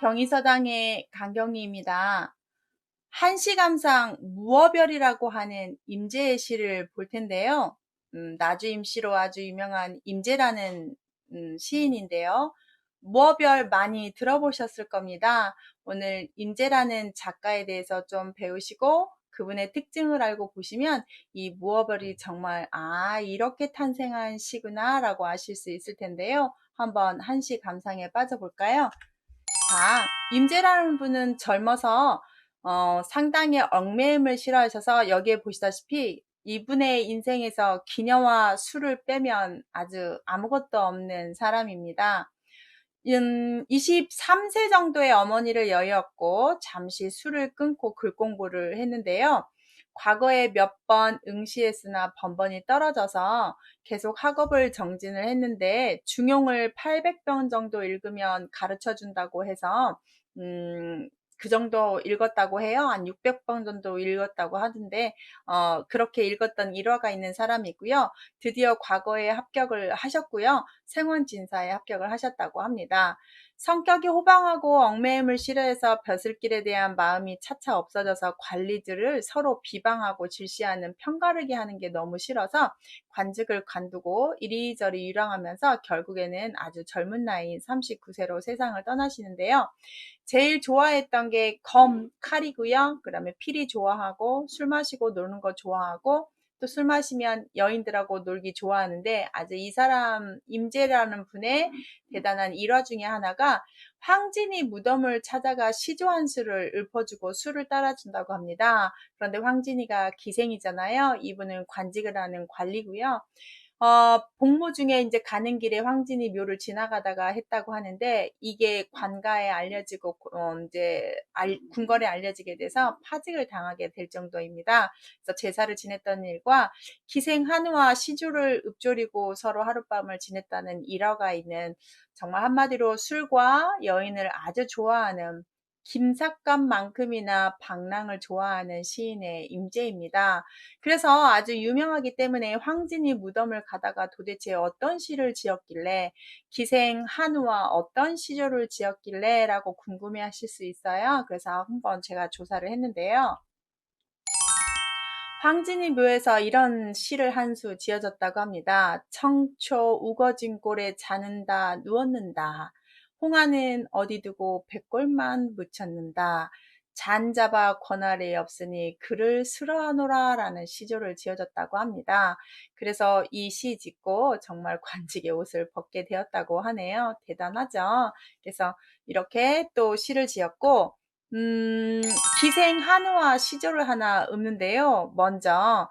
경의서당의 강경희입니다. 한시감상 무어별이라고 하는 임재의 시를 볼 텐데요. 나주임시로 아주 유명한 임재라는 시인인데요. 무어별 많이 들어보셨을 겁니다. 오늘 임재라는 작가에 대해서 좀 배우시고 그분의 특징을 알고 보시면 이 무어별이 정말 이렇게 탄생한 시구나 라고 아실 수 있을 텐데요. 한번 한시 감상에 빠져볼까요? 자, 임재라는 분은 젊어서 상당히 얽매임을 싫어하셔서 여기에 보시다시피 이분의 인생에서 기녀와 술을 빼면 아주 아무것도 없는 사람입니다. 23세 정도의 어머니를 여의었고 잠시 술을 끊고 글 공부를 했는데요. 과거에 몇 번 응시했으나 번번이 떨어져서 계속 학업을 정진을 했는데 중용을 800번 정도 읽으면 가르쳐 준다고 해서 그 정도 읽었다고 해요. 한 600번 정도 읽었다고 하던데 그렇게 읽었던 일화가 있는 사람이고요. 드디어 과거에 합격을 하셨고요. 생원진사에 합격을 하셨다고 합니다. 성격이 호방하고 얽매임을 싫어해서 벼슬길에 대한 마음이 차차 없어져서 관리들을 서로 비방하고 질시하는 편가르기 하는 게 너무 싫어서 관직을 관두고 이리저리 유랑하면서 결국에는 아주 젊은 나이인 39세로 세상을 떠나시는데요. 제일 좋아했던 게 칼이고요. 그 다음에 필이 좋아하고 술 마시고 노는 거 좋아하고 또 술 마시면 여인들하고 놀기 좋아하는데 아주 이 사람 임재라는 분의 대단한 일화 중에 하나가 황진이 무덤을 찾아가 시조 한 수를 읊어주고 술을 따라준다고 합니다. 그런데 황진이가 기생이잖아요. 이분은 관직을 하는 관리고요. 복무 중에 이제 가는 길에 황진이 묘를 지나가다가 했다고 하는데 이게 관가에 알려지고 이제 궁궐에 알려지게 돼서 파직을 당하게 될 정도입니다. 그래서 제사를 지냈던 일과 기생 한우와 시주를 읊조리고 서로 하룻밤을 지냈다는 일화가 있는 정말 한마디로 술과 여인을 아주 좋아하는 김삿갓만큼이나 방랑을 좋아하는 시인의 임재입니다. 그래서 아주 유명하기 때문에 황진이 무덤을 가다가 도대체 어떤 시를 지었길래 기생 한우와 어떤 시조를 지었길래 라고 궁금해 하실 수 있어요. 그래서 한번 제가 조사를 했는데요. 황진이 묘에서 이런 시를 한 수 지어졌다고 합니다. 청초 우거진 꼴에 자는다 누웠는다. 홍아는 어디 두고 백골만 묻혔는다. 잔 잡아 권 아래 없으니 그를 쓰러하노라 라는 시조를 지어졌다고 합니다. 그래서 이 시 짓고 정말 관직의 옷을 벗게 되었다고 하네요. 대단하죠? 그래서 이렇게 또 시를 지었고 기생 한우와 시조를 하나 읊는데요. 먼저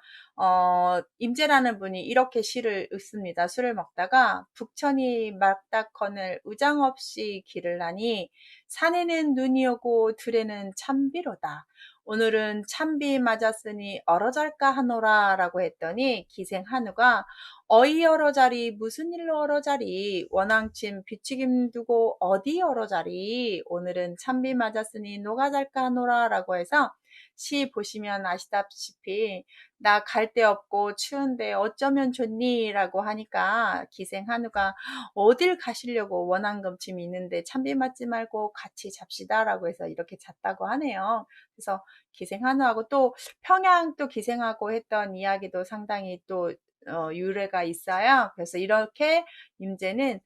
임재라는 분이 이렇게 시를 읊습니다. 술을 먹다가 북천이 막다커늘 우장없이 길을 하니 산에는 눈이 오고 들에는 참비로다. 오늘은 참비 맞았으니 얼어잘까 하노라 라고 했더니 기생 한우가 어이 얼어자리 무슨 일로 얼어자리 원앙침 비치김 두고 어디 얼어자리 오늘은 참비 맞았으니 노가잘까 하노라 라고 해서 시 보시면 아시다시피 나 갈 데 없고 추운데 어쩌면 좋니 라고 하니까 기생 한우가 어딜 가시려고 원앙금침이 있는데 참비 맞지 말고 같이 잡시다 라고 해서 이렇게 잤다고 하네요. 그래서 기생 한우하고 또 평양 또 기생하고 했던 이야기도 상당히 또 유래가 있어요. 그래서 이렇게 임제는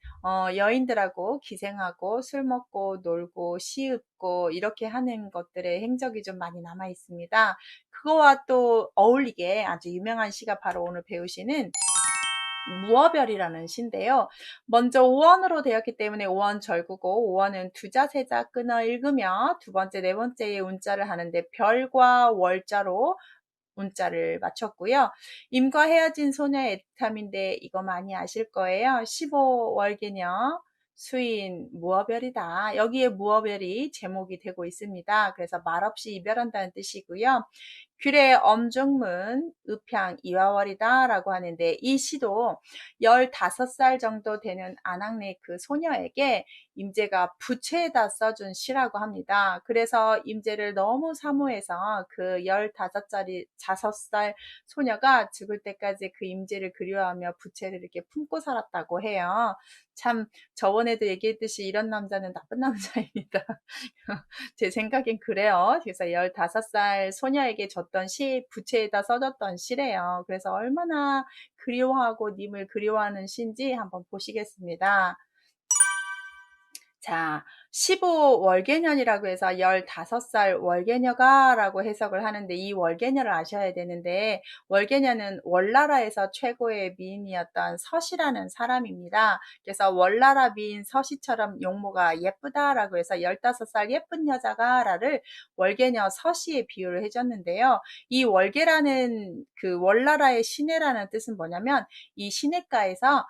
여인들하고 기생하고 술 먹고 놀고 시 읊고 이렇게 하는 것들의 행적이 좀 많이 남아 있습니다. 그거와 또 어울리게 아주 유명한 시가 바로 오늘 배우시는 무어별이라는 시인데요. 먼저 오원으로 되었기 때문에 오원 절구고 오원은 두자 세자 끊어 읽으며 두 번째 네 번째에 운자를 하는데 별과 월자로 운자를 맞췄고요. 임과 헤어진 소녀의 애탐인데 이거 많이 아실 거예요. 15월개녀 수인 무어별이다. 여기에 무어별이 제목이 되고 있습니다. 그래서 말없이 이별한다는 뜻이고요. 규례 엄중문 읍향 이화월이다라고 하는데 이 시도 15살 정도 되는 안학내 그 소녀에게 임제가 부채에다 써준 시라고 합니다. 그래서 임제를 너무 사모해서 그 15살 소녀가 죽을 때까지 그 임제를 그리워하며 부채를 이렇게 품고 살았다고 해요. 참 저번에도 얘기했듯이 이런 남자는 나쁜 남자입니다. 제 생각엔 그래요. 그래서 15살 소녀에게 줬던 시, 부채에다 써줬던 시래요. 그래서 얼마나 그리워하고 님을 그리워하는 시인지 한번 보시겠습니다. 자, 15월계년이라고 해서 15살 월계녀가라고 해석을 하는데 이 월계녀를 아셔야 되는데 월계녀는 월나라에서 최고의 미인이었던 서시라는 사람입니다. 그래서 월나라 미인 서시처럼 용모가 예쁘다라고 해서 15살 예쁜 여자가라를 월계녀 서시에 비유를 해줬는데요. 이 월계라는 그 월나라의 시내라는 뜻은 뭐냐면 이 시내가에서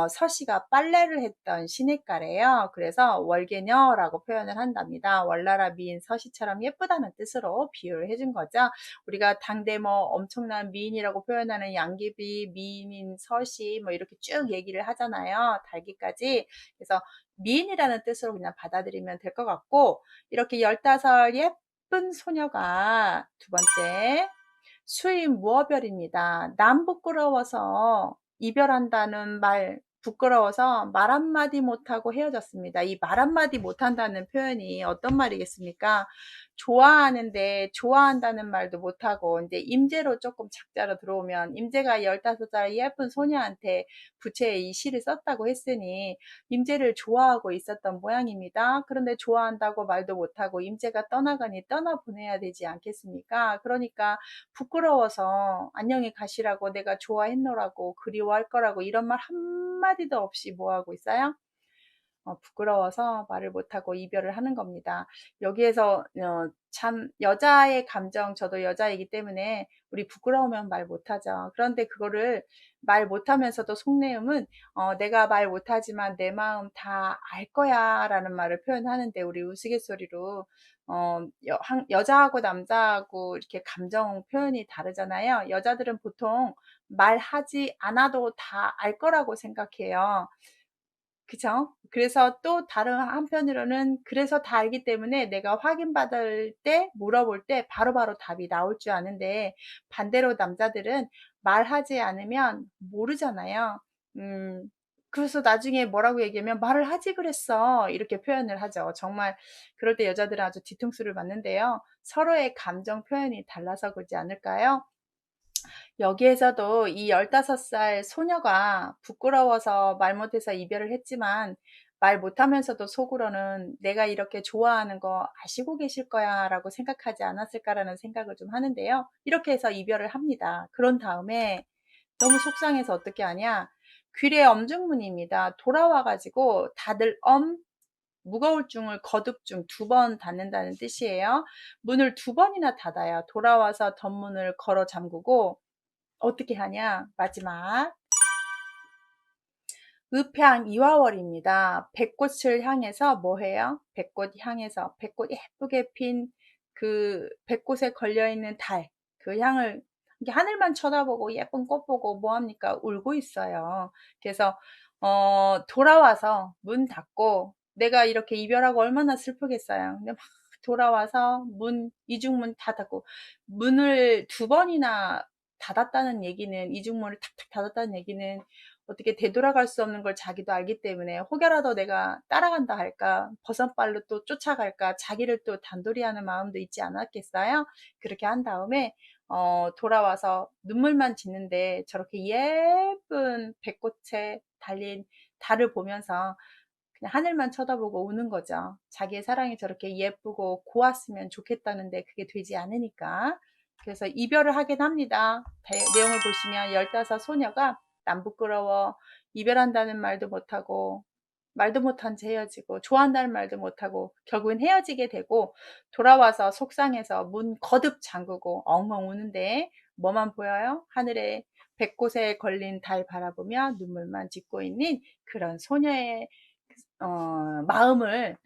서씨가 빨래를 했던 시냇가래요. 그래서 월계녀라고 표현을 한답니다. 월나라 미인 서씨처럼 예쁘다는 뜻으로 비유를 해준 거죠. 우리가 당대 뭐 엄청난 미인이라고 표현하는 양귀비, 미인인 서씨 뭐 이렇게 쭉 얘기를 하잖아요. 달기까지. 그래서 미인이라는 뜻으로 그냥 받아들이면 될 것 같고 이렇게 15 예쁜 소녀가 두 번째 수임 무어별입니다. 남 부끄러워서 이별한다는 말 부끄러워서 말 한마디 못하고 헤어졌습니다. 이 말 한마디 못한다는 표현이 어떤 말이겠습니까? 좋아하는데 좋아한다는 말도 못하고 이제 임제로 조금 작자로 들어오면 임제가 15살 예쁜 소녀한테 부채에 이 시를 썼다고 했으니 임제를 좋아하고 있었던 모양입니다. 그런데 좋아한다고 말도 못하고 임제가 떠나가니 떠나보내야 되지 않겠습니까? 그러니까 부끄러워서 안녕히 가시라고 내가 좋아했노라고 그리워할 거라고 이런 말 한마디도 없이 뭐 하고 있어요? 부끄러워서 말을 못하고 이별을 하는 겁니다. 여기에서 참 여자의 감정, 저도 여자이기 때문에 우리 부끄러우면 말 못하죠. 그런데 그거를 말 못하면서도 속내음은 내가 말 못하지만 내 마음 다 알 거야 라는 말을 표현하는데 우리 우스갯소리로 여자하고 남자하고 이렇게 감정 표현이 다르잖아요. 여자들은 보통 말하지 않아도 다 알 거라고 생각해요. 그죠? 그래서 또 다른 한편으로는 그래서 다 알기 때문에 내가 확인받을 때, 물어볼 때 바로바로 답이 나올 줄 아는데 반대로 남자들은 말하지 않으면 모르잖아요. 음, 그래서 나중에 뭐라고 얘기하면 말을 하지 그랬어. 이렇게 표현을 하죠. 정말 그럴 때 여자들은 아주 뒤통수를 맞는데요. 서로의 감정 표현이 달라서 그러지 않을까요? 여기에서도 이 15살 소녀가 부끄러워서 말 못해서 이별을 했지만 말 못하면서도 속으로는 내가 이렇게 좋아하는 거 아시고 계실 거야 라고 생각하지 않았을까라는 생각을 좀 하는데요. 이렇게 해서 이별을 합니다. 그런 다음에 너무 속상해서 어떻게 하냐. 귀래 엄중문입니다. 돌아와가지고 다들 무거울중을 거듭중 2번 닫는다는 뜻이에요. 문을 2번이나 닫아요. 돌아와서 덧문을 걸어 잠그고 어떻게 하냐? 마지막 읍향 이화월입니다. 백꽃을 향해서 뭐 해요? 백꽃 향해서 백꽃 예쁘게 핀 그 백꽃에 걸려있는 달, 그 향을 이렇게 하늘만 쳐다보고 예쁜 꽃 보고 뭐 합니까? 울고 있어요. 그래서 돌아와서 문 닫고 내가 이렇게 이별하고 얼마나 슬프겠어요. 근데 막 돌아와서 이중문 다 닫고 문을 2번이나 닫았다는 얘기는 이중문을 탁탁 닫았다는 얘기는 어떻게 되돌아갈 수 없는 걸 자기도 알기 때문에 혹여라도 내가 따라간다 할까 버선발로 또 쫓아갈까 자기를 또 단도리하는 마음도 있지 않았겠어요? 그렇게 한 다음에 돌아와서 눈물만 짓는데 저렇게 예쁜 백꽃에 달린 달을 보면서 그냥 하늘만 쳐다보고 우는 거죠. 자기의 사랑이 저렇게 예쁘고 고왔으면 좋겠다는데 그게 되지 않으니까. 그래서 이별을 하긴 합니다. 내용을 보시면 15 소녀가 남 부끄러워 이별한다는 말도 못하고 말도 못한 채 헤어지고 좋아한다는 말도 못하고 결국은 헤어지게 되고 돌아와서 속상해서 문 거듭 잠그고 엉엉 우는데 뭐만 보여요? 하늘에 백곳에 걸린 달 바라보며 눈물만 짓고 있는 그런 소녀의 마음을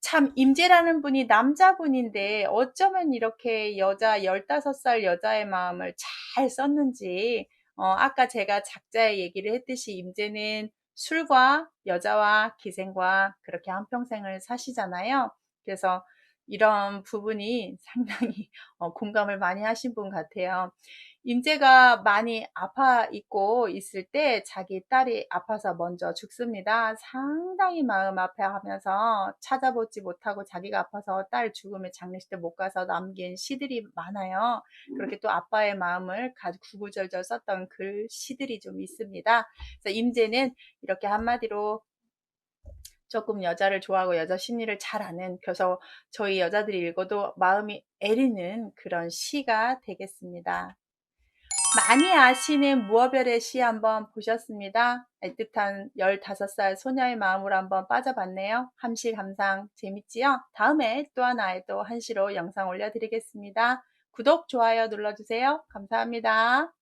참 임재라는 분이 남자분인데 어쩌면 이렇게 여자 15살 여자의 마음을 잘 썼는지 아까 제가 작자의 얘기를 했듯이 임재는 술과 여자와 기생과 그렇게 한평생을 사시잖아요. 그래서 이런 부분이 상당히 공감을 많이 하신 분 같아요. 임재가 많이 아파 있고 있을 때 자기 딸이 아파서 먼저 죽습니다. 상당히 마음 아파하면서 찾아보지 못하고 자기가 아파서 딸 죽음에 장례식 때 못 가서 남긴 시들이 많아요. 그렇게 또 아빠의 마음을 구구절절 썼던 글 시들이 좀 있습니다. 그래서 임재는 이렇게 한마디로 조금 여자를 좋아하고 여자 심리를 잘 아는, 그래서 저희 여자들이 읽어도 마음이 애리는 그런 시가 되겠습니다. 많이 아시는 무어별의 시 한번 보셨습니다. 애틋한 15살 소녀의 마음으로 한번 빠져봤네요. 함시 감상 재밌지요? 다음에 또 하나의 또 한 시로 영상 올려드리겠습니다. 구독, 좋아요 눌러주세요. 감사합니다.